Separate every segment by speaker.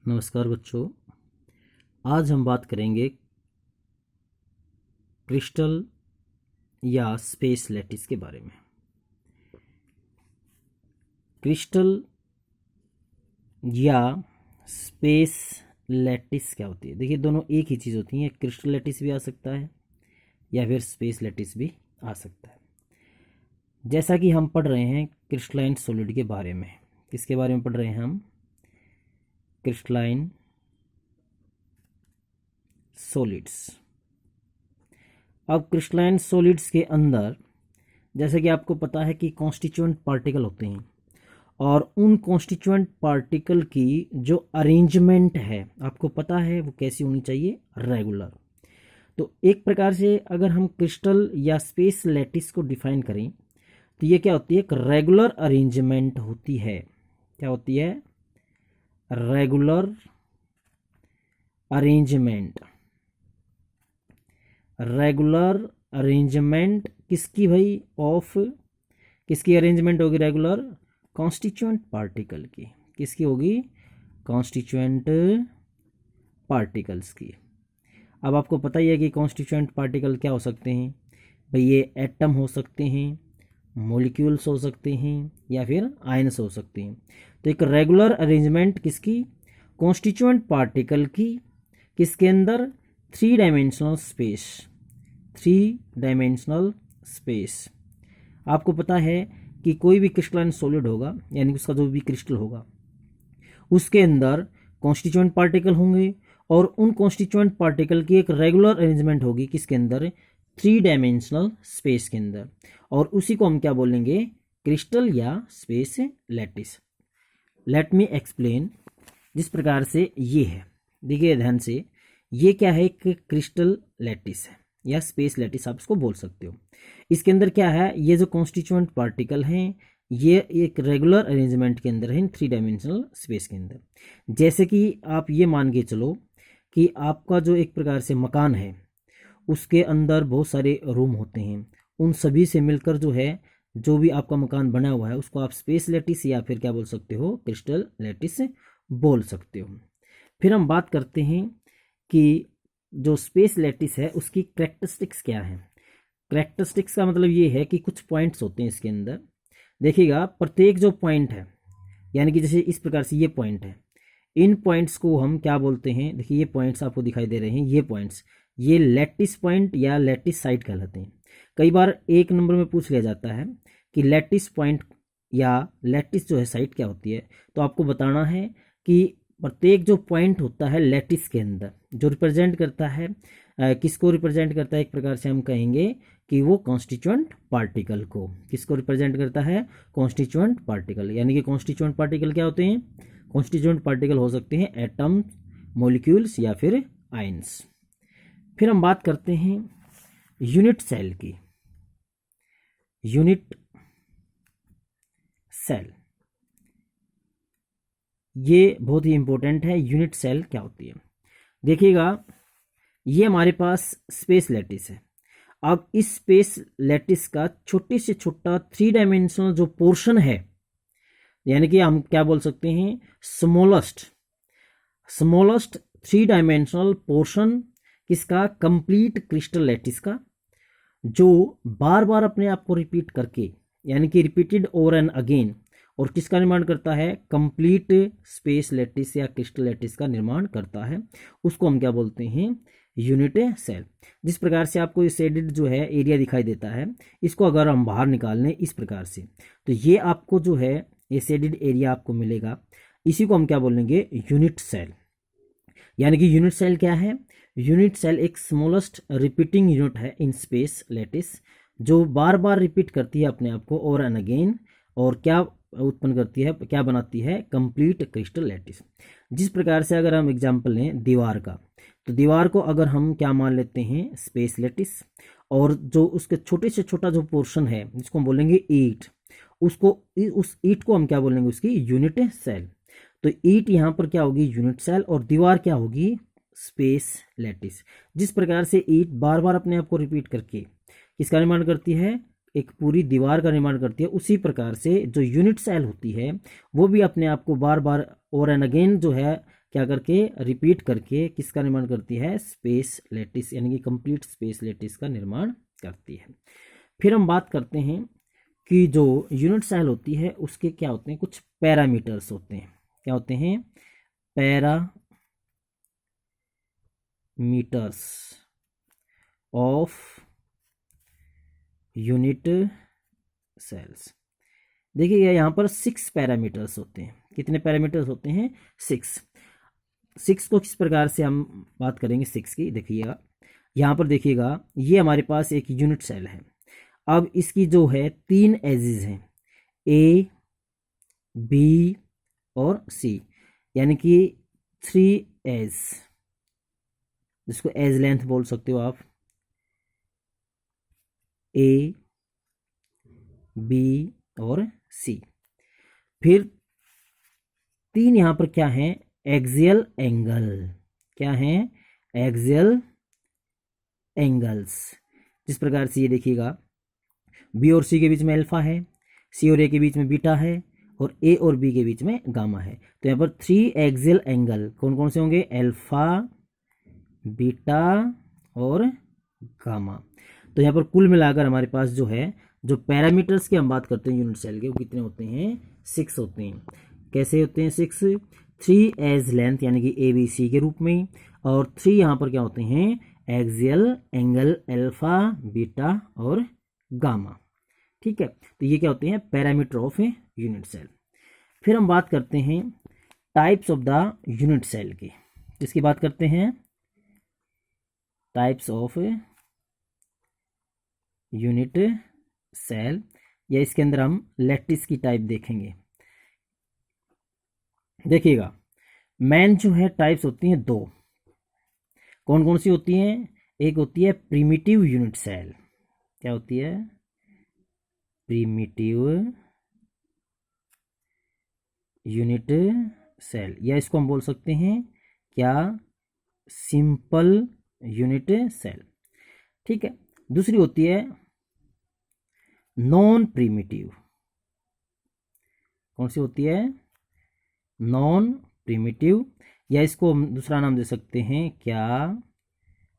Speaker 1: नमस्कार बच्चों, आज हम बात करेंगे क्रिस्टल या स्पेस लैटिस के बारे में। क्रिस्टल या स्पेस लैटिस क्या होती है? देखिए, दोनों एक ही चीज़ होती है। क्रिस्टल लैटिस भी आ सकता है या फिर स्पेस लैटिस भी आ सकता है। जैसा कि हम पढ़ रहे हैं क्रिस्टलाइन सॉलिड के बारे में। किसके बारे में पढ़ रहे हैं हम? Crystalline solids. अब क्रिस्टलाइन सॉलिड्स के अंदर जैसे कि आपको पता है कि कॉन्स्टिट्यूएंट पार्टिकल होते हैं, और उन कॉन्स्टिट्यूएंट पार्टिकल की जो अरेंजमेंट है आपको पता है वो कैसी होनी चाहिए? रेगुलर। तो एक प्रकार से अगर हम क्रिस्टल या स्पेस लैटिस को डिफाइन करें तो ये क्या होती है? एक रेगुलर अरेंजमेंट होती है। क्या होती है? Regular arrangement. रेगुलर अरेंजमेंट किसकी भाई? ऑफ किसकी अरेंजमेंट होगी? रेगुलर कॉन्स्टिट्यूएंट पार्टिकल की। किसकी होगी? कॉन्स्टिट्यूएंट पार्टिकल्स की। अब आपको पता ही है कि कॉन्स्टिट्यूएंट पार्टिकल क्या हो सकते हैं भाई? ये एटम हो सकते हैं, मॉलिक्यूल्स हो सकते हैं, या फिर आयन्स हो सकते हैं। तो एक रेगुलर अरेंजमेंट किसकी? कॉन्स्टिट्यूएंट पार्टिकल की। किसके अंदर? 3 डायमेंशनल स्पेस। 3 dimensional space. आपको पता है कि कोई भी क्रिस्टलाइन सॉलिड होगा, यानी कि उसका जो भी क्रिस्टल होगा उसके अंदर कॉन्स्टिट्यूएंट पार्टिकल होंगे, और उन कॉन्स्टिट्यूएंट पार्टिकल की एक रेगुलर अरेंजमेंट होगी। किसके अंदर? 3 डायमेंशनल स्पेस के अंदर। और उसी को हम क्या बोलेंगे? क्रिस्टल या space lattice. Let me explain. जिस प्रकार से ये है, देखिए ध्यान से, ये क्या है? एक क्रिस्टल लैटिस है या स्पेस लैटिस आप इसको बोल सकते हो। इसके अंदर क्या है? ये जो कॉन्स्टिट्यूएंट पार्टिकल हैं ये एक रेगुलर अरेंजमेंट के अंदर है, 3 डायमेंशनल स्पेस के अंदर। जैसे कि आप ये मान के चलो कि आपका जो एक प्रकार से मकान है उसके अंदर बहुत सारे रूम होते हैं। उन सभी से मिलकर जो है, जो भी आपका मकान बना हुआ है उसको आप स्पेस लैटिस या फिर क्या बोल सकते हो? क्रिस्टल लैटिस बोल सकते हो। फिर हम बात करते हैं कि जो स्पेस लैटिस है उसकी कैरेक्टरिस्टिक्स क्या है। कैरेक्टरिस्टिक्स का मतलब ये है कि कुछ पॉइंट्स होते हैं इसके अंदर। देखिएगा, प्रत्येक जो पॉइंट है, यानी कि जैसे इस प्रकार से ये पॉइंट है, इन पॉइंट्स को हम क्या बोलते हैं? देखिए, ये पॉइंट्स आपको दिखाई दे रहे हैं, ये पॉइंट्स, ये लैटिस पॉइंट या लैटिस साइट कहलाते हैं। कई बार 1 नंबर में पूछ लिया जाता है कि लैटिस पॉइंट या लैटिस जो है साइट क्या होती है। तो आपको बताना है कि प्रत्येक जो पॉइंट होता है लैटिस के अंदर जो रिप्रेजेंट करता है किसको रिप्रेजेंट करता है? एक प्रकार से हम कहेंगे कि वो कॉन्स्टिट्यूएंट पार्टिकल को। किसको रिप्रेजेंट करता है? Constituent particle. यानी कि कॉन्स्टिट्यूएंट पार्टिकल क्या होते हैं? कॉन्स्टिट्यूएंट पार्टिकल हो सकते हैं एटम, मॉलिक्यूल्स या फिर आयन्स। फिर हम बात करते हैं यूनिट सेल की। यूनिट सेल ये बहुत ही इंपॉर्टेंट है। यूनिट सेल क्या होती है? देखिएगा, ये हमारे पास स्पेस लैटिस है। अब इस स्पेस लैटिस का छोटे से छोटा 3 डायमेंशनल जो पोर्शन है, यानी कि हम क्या बोल सकते हैं? स्मॉलेस्ट 3 डायमेंशनल पोर्शन किसका? कंप्लीट क्रिस्टल लैटिस का, जो बार बार अपने आप को रिपीट करके, यानी कि रिपीटेड ओवर एंड अगेन, और किसका निर्माण करता है? कंप्लीट स्पेस लैटिस या क्रिस्टल लैटिस का निर्माण करता है। उसको हम क्या बोलते हैं? Unit cell. जिस प्रकार से आपको ये शेडेड जो है एरिया दिखाई देता है, इसको अगर हम बाहर निकाल लें इस प्रकार से, तो ये आपको जो है ये शेडेड एरिया आपको मिलेगा। इसी को हम क्या बोलेंगे? Unit cell. यानी कि यूनिट सेल क्या है? यूनिट सेल एक स्मॉलेस्ट रिपीटिंग यूनिट है इन स्पेस लैटिस, जो बार बार रिपीट करती है अपने आप को ओवर एंड अगेन, और क्या उत्पन्न करती है? क्या बनाती है? Complete crystal lattice. जिस प्रकार से अगर हम एग्जांपल लें दीवार का, तो दीवार को अगर हम क्या मान लेते हैं? स्पेस लैटिस, और जो उसके छोटे से छोटा जो पोर्शन है जिसको हम बोलेंगे ईंट, उसको उस ईंट को हम क्या बोलेंगे? उसकी यूनिट सेल। तो ईंट यहाँ पर क्या होगी? यूनिट सेल, और दीवार क्या होगी? Space lattice. जिस प्रकार से ईंट बार बार अपने आप को रिपीट करके किसका निर्माण करती है? एक पूरी दीवार का निर्माण करती है, उसी प्रकार से जो यूनिट सेल होती है वो भी अपने आप को बार बार ओवर एंड अगेन जो है क्या करके रिपीट करके किसका निर्माण करती है, स्पेस लैटिस यानी कि कंप्लीट स्पेस लैटिस का निर्माण करती है। फिर हम बात करते हैं कि जो यूनिट सेल होती है उसके क्या होते हैं, कुछ पैरामीटर्स होते हैं। क्या होते हैं, पैरामीटर्स ऑफ यूनिट सेल्स। देखिए यहाँ पर 6 पैरामीटर्स होते हैं। कितने पैरामीटर्स होते हैं, 6 को किस प्रकार से हम बात करेंगे 6 की, देखिएगा यहाँ पर देखिएगा, ये हमारे पास एक यूनिट सेल है। अब इसकी जो है 3 एजेस हैं, ए, बी और सी, यानी कि 3 एज, जिसको एज लेंथ बोल सकते हो आप, ए, बी और सी। फिर 3 यहाँ पर क्या है, एक्सियल एंगल। क्या है, एक्सियल एंगल्स। जिस प्रकार से ये देखिएगा, बी और सी के बीच में अल्फा है, सी और ए के बीच में बीटा है, और ए और बी के बीच में गामा है। तो यहाँ पर 3 एक्सियल एंगल कौन कौन से होंगे, अल्फा, बीटा और गामा। तो यहाँ पर कुल मिलाकर हमारे पास जो है, जो पैरामीटर्स की हम बात करते हैं यूनिट सेल के, वो कितने होते हैं, 6 होते हैं। कैसे होते हैं 6, 3 एज लेंथ यानी कि ए बी सी के रूप में, और 3 यहाँ पर क्या होते हैं, एक्सियल एंगल अल्फा, बीटा और गामा। ठीक है, तो ये क्या होते हैं, parameter of a unit cell. फिर हम बात करते हैं types of the unit cell की। इसकी बात करते हैं टाइप्स ऑफ यूनिट सेल, या इसके अंदर हम लैटिस की टाइप देखेंगे। देखिएगा, मेन जो है टाइप्स होती हैं 2। कौन कौन सी होती हैं, एक होती है प्रिमिटिव यूनिट सेल। क्या होती है, प्रिमिटिव यूनिट सेल, या इसको हम बोल सकते हैं क्या, सिंपल यूनिट सेल। ठीक है, दूसरी होती है नॉन प्रिमिटिव। कौन सी होती है, नॉन प्रिमिटिव, या इसको हम दूसरा नाम दे सकते हैं क्या,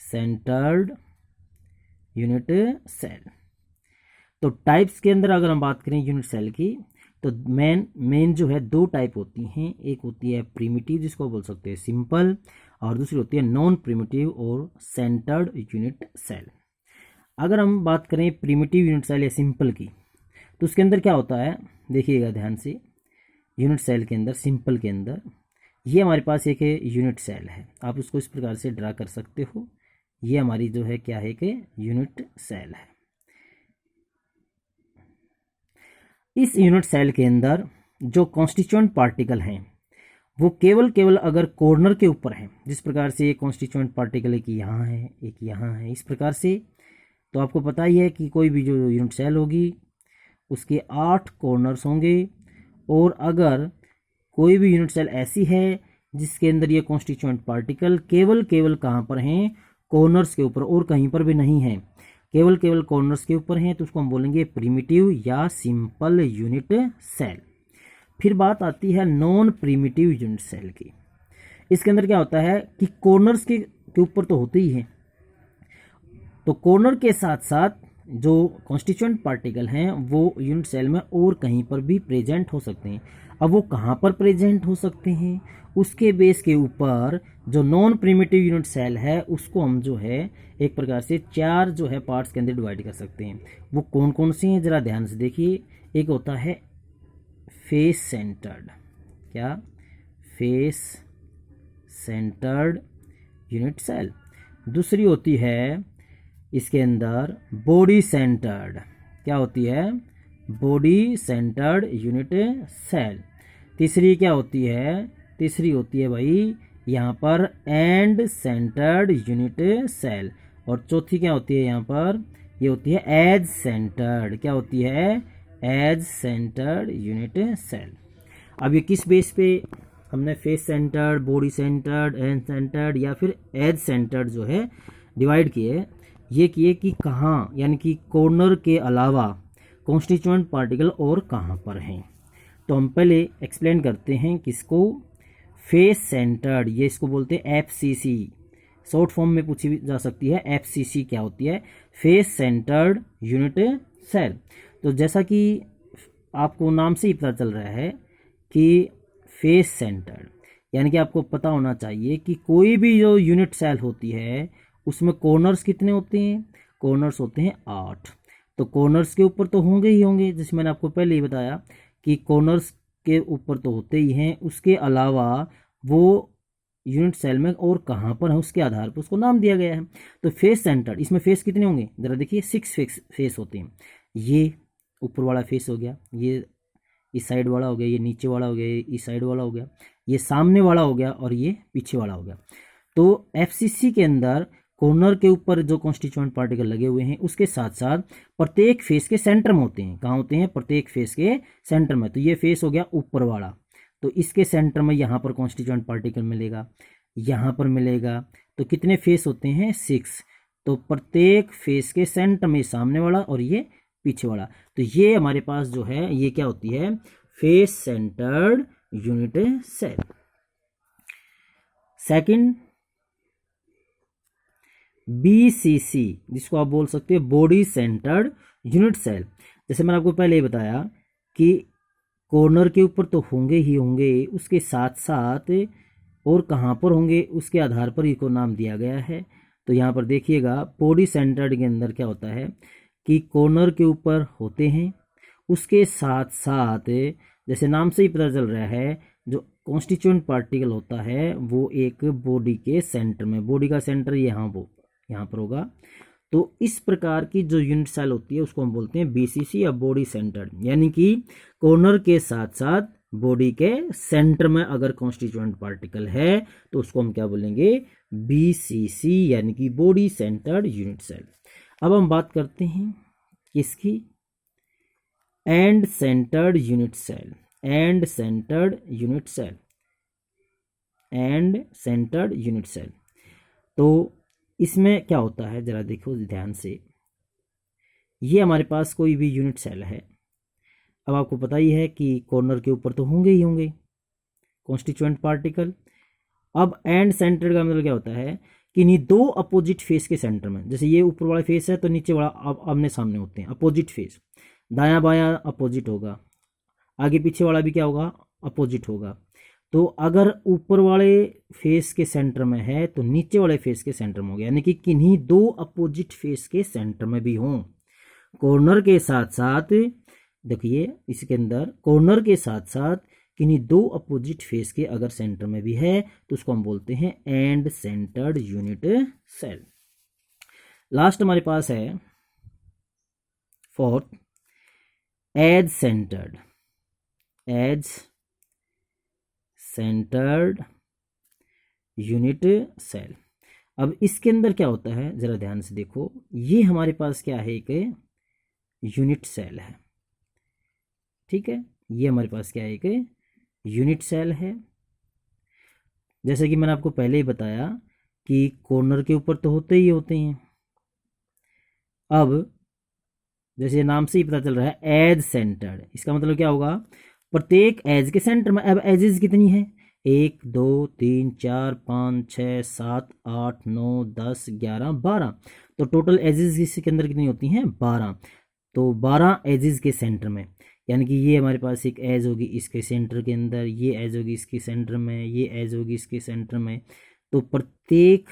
Speaker 1: सेंटर्ड यूनिट सेल। तो टाइप्स के अंदर अगर हम बात करें यूनिट सेल की, तो मेन जो है 2 टाइप होती हैं। एक होती है प्रिमिटिव, जिसको बोल सकते हैं सिंपल, और दूसरी होती है नॉन प्रिमिटिव और सेंटर्ड यूनिट सेल। अगर हम बात करें प्रिमिटिव यूनिट सेल या सिंपल की, तो उसके अंदर क्या होता है, देखिएगा ध्यान से, यूनिट सेल के अंदर, सिंपल के अंदर, ये हमारे पास एक यूनिट सेल है। आप उसको इस प्रकार से ड्रा कर सकते हो। ये हमारी जो है क्या है कि यूनिट सेल है। इस यूनिट सेल के अंदर जो कॉन्स्टिट्यूएंट पार्टिकल हैं वो केवल अगर कॉर्नर के ऊपर हैं, जिस प्रकार से ये कॉन्स्टिट्यूएंट पार्टिकल एक यहाँ है, एक यहाँ है, इस प्रकार से, तो आपको पता ही है कि कोई भी जो यूनिट सेल होगी उसके 8 कॉर्नर्स होंगे। और अगर कोई भी यूनिट सेल ऐसी है जिसके अंदर ये कॉन्स्टिट्यूएंट पार्टिकल केवल कहाँ पर हैं, कॉर्नर्स के ऊपर, और कहीं पर भी नहीं है, केवल कॉर्नर्स के ऊपर हैं, तो उसको हम बोलेंगे प्रिमिटिव या सिंपल यूनिट सेल। फिर बात आती है नॉन प्रिमिटिव यूनिट सेल की। इसके अंदर क्या होता है कि कॉर्नर्स के ऊपर तो होते ही हैं, तो कॉर्नर के साथ साथ जो कॉन्स्टिट्यूएंट पार्टिकल हैं वो यूनिट सेल में और कहीं पर भी प्रेजेंट हो सकते हैं। अब वो कहाँ पर प्रेजेंट हो सकते हैं, उसके बेस के ऊपर जो नॉन प्रिमिटिव यूनिट सेल है उसको हम जो है एक प्रकार से 4 जो है पार्ट्स के अंदर डिवाइड कर सकते हैं। वो कौन कौन से हैं, जरा ध्यान से देखिए। एक होता है फेस सेंटर्ड, क्या, फेस सेंटर्ड यूनिट सेल। दूसरी होती है इसके अंदर बॉडी सेंटर्ड, क्या होती है, बॉडी सेंटर्ड यूनिट सेल। तीसरी क्या होती है, तीसरी होती है भाई यहाँ पर एंड सेंटर्ड यूनिट सेल। और चौथी क्या होती है यहाँ पर, ये होती है एज सेंटर्ड, क्या होती है, एज सेंटर्ड यूनिट सेल। अब ये किस बेस पे हमने face centred, body centred, and centred या फिर एज सेंटर्ड जो है डिवाइड किए, ये किए कि कहाँ, यानी कि कॉर्नर के अलावा कॉन्स्टिट्यूएंट पार्टिकल और कहाँ पर हैं। तो हम पहले एक्सप्लेन करते हैं किसको, फेस सेंटर्ड, ये इसको बोलते हैं एफसीसी, शॉर्ट फॉर्म में पूछी जा सकती है एफसीसी क्या होती है, फेस सेंटर्ड यूनिट सेल। तो जैसा कि आपको नाम से ही पता चल रहा है कि फेस सेंटर्ड, यानी कि आपको पता होना चाहिए कि कोई भी जो यूनिट सेल होती है उसमें कॉर्नर्स कितने होते हैं, कॉर्नर्स होते हैं 8। तो कॉर्नर्स के ऊपर तो होंगे ही होंगे, जैसे मैंने आपको पहले ही बताया कि कॉर्नर्स के ऊपर तो होते ही हैं, उसके अलावा वो यूनिट सेल में और कहाँ पर है उसके आधार पर उसको नाम दिया गया है। तो फेस सेंटर्ड, इसमें फेस कितने होंगे जरा देखिए, 6 फेस होते हैं। ये ऊपर वाला फेस हो गया, ये इस साइड वाला हो गया, ये नीचे वाला हो गया, ये इस साइड वाला हो गया, ये सामने वाला हो गया और ये पीछे वाला हो गया। तो एफसीसी के अंदर कॉर्नर के ऊपर जो कॉन्स्टिट्यूएंट पार्टिकल लगे हुए हैं उसके साथ साथ प्रत्येक फेस के सेंटर में होते हैं। कहाँ होते हैं, प्रत्येक फेस के सेंटर में। तो ये फेस हो गया ऊपर वाला, तो इसके सेंटर में यहाँ पर कॉन्स्टिट्यूएंट पार्टिकल मिलेगा, यहाँ पर मिलेगा। तो कितने फेस होते हैं, 6। तो प्रत्येक फेस के सेंटर में सामने वाला और ये पीछे वाला। तो ये हमारे पास जो है ये क्या होती है, face centred unit cell. Second BCC, जिसको आप बोल सकते हैं बॉडी सेंटर्ड यूनिट सेल। जैसे मैंने आपको पहले ही बताया कि कॉर्नर के ऊपर तो होंगे ही होंगे, उसके साथ साथ और कहाँ पर होंगे उसके आधार पर इनको नाम दिया गया है। तो यहाँ पर देखिएगा बॉडी सेंटर्ड के अंदर क्या होता है कि कॉर्नर के ऊपर होते हैं, उसके साथ साथ जैसे नाम से ही पता चल रहा है जो कॉन्स्टिट्यूएंट पार्टिकल होता है वो एक बॉडी के सेंटर में, बॉडी का सेंटर यहाँ पर होगा। तो इस प्रकार की जो यूनिट सेल होती है उसको हम बोलते हैं बीसीसी या बॉडी सेंटर्ड, यानी कि कॉर्नर के साथ साथ बॉडी के सेंटर में अगर कॉन्स्टिट्यूएंट पार्टिकल है तो उसको हम क्या बोलेंगे, बीसीसी, यानी कि बॉडी सेंटर्ड यूनिट सेल। अब हम बात करते हैं किसकी, end centred unit cell. End centred unit cell, end centred unit cell. तो इसमें क्या होता है जरा देखो ध्यान से, ये हमारे पास कोई भी यूनिट सेल है। अब आपको पता ही है कि कॉर्नर के ऊपर तो होंगे ही होंगे कॉन्स्टिट्यूएंट पार्टिकल। अब एंड सेंटर का मतलब क्या होता है कि नहीं, दो अपोजिट फेस के सेंटर में, जैसे ये ऊपर वाला फेस है तो नीचे वाला आमने सामने होते हैं, अपोजिट फेस, दायां बायां अपोजिट होगा, आगे पीछे वाला भी क्या होगा, अपोजिट होगा। तो अगर ऊपर वाले फेस के सेंटर में है तो नीचे वाले फेस के सेंटर में हो गया, यानी कि किन्हीं दो अपोजिट फेस के सेंटर में भी हों। कॉर्नर के साथ साथ देखिए इसके अंदर कॉर्नर के साथ साथ किन्हीं दो अपोजिट फेस के अगर सेंटर में भी है तो उसको हम बोलते हैं end centred unit cell. Last हमारे पास है fourth, edge centred. Edge centred unit cell. अब इसके अंदर क्या होता है जरा ध्यान से देखो, ये हमारे पास क्या है, एक यूनिट सेल है, ठीक है, ये हमारे पास क्या है, एक यूनिट सेल है। जैसे कि मैंने आपको पहले ही बताया कि कॉर्नर के ऊपर तो होते ही होते हैं। अब जैसे नाम से ही पता चल रहा है एज सेंटर्ड, इसका मतलब क्या होगा, प्रत्येक एज के सेंटर में। अब एजेस कितनी है, 1 2 3 4 5 6 7 8 9 10 11 12। तो टोटल एजेस इसके अंदर कितनी होती हैं, 12। तो 12 एजेस के सेंटर में, यानी कि ये हमारे पास एक एज होगी इसके सेंटर के अंदर, ये एज होगी इसके सेंटर में, ये एज होगी इसके सेंटर में। तो प्रत्येक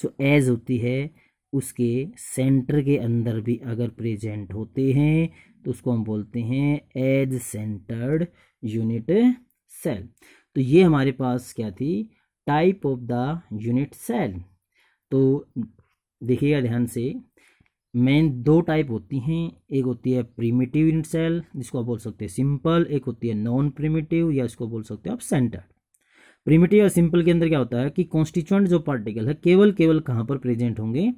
Speaker 1: जो एज होती है उसके सेंटर के अंदर भी अगर प्रेजेंट होते हैं तो उसको हम बोलते हैं एज सेंटर्ड यूनिट सेल। तो ये हमारे पास क्या थी, type of the unit cell. तो देखिएगा ध्यान से, मेन दो टाइप होती हैं, एक होती है प्रिमिटिव यूनिट सेल जिसको आप बोल सकते हैं सिंपल, एक होती है नॉन प्रिमिटिव या इसको बोल सकते हो आप सेंटर्ड। प्रिमिटिव और सिंपल के अंदर क्या होता है कि कॉन्स्टिट्यूएंट जो पार्टिकल है केवल कहाँ पर प्रेजेंट होंगे,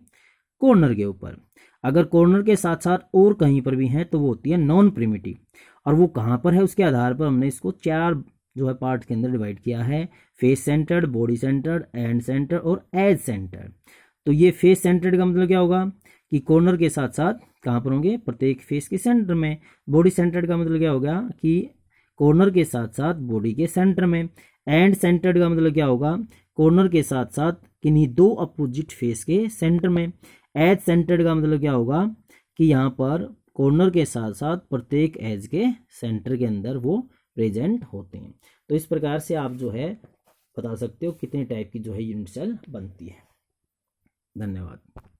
Speaker 1: कॉर्नर के ऊपर। अगर कॉर्नर के साथ साथ और कहीं पर भी हैं तो वो होती है नॉन प्रिमिटिव, और वो कहाँ पर है उसके आधार पर हमने इसको 4 जो है पार्ट के अंदर डिवाइड किया है, face centred, body centred, and centred और एज सेंटर्ड। तो ये फेस सेंटर्ड का मतलब क्या होगा कि कॉर्नर के साथ साथ कहाँ पर होंगे, प्रत्येक फेस के सेंटर में। बॉडी सेंटर्ड का मतलब क्या होगा कि कॉर्नर के साथ साथ बॉडी के सेंटर में। एंड सेंटर्ड का मतलब क्या होगा, कॉर्नर के साथ साथ किन्हीं दो अपोजिट फेस के सेंटर में। एज सेंटर्ड का मतलब क्या होगा कि यहाँ पर कॉर्नर के साथ साथ प्रत्येक एज के सेंटर के अंदर वो प्रेजेंट होते हैं। तो इस प्रकार से आप जो है बता सकते हो कितने टाइप की जो है यूनिट सेल बनती है। धन्यवाद।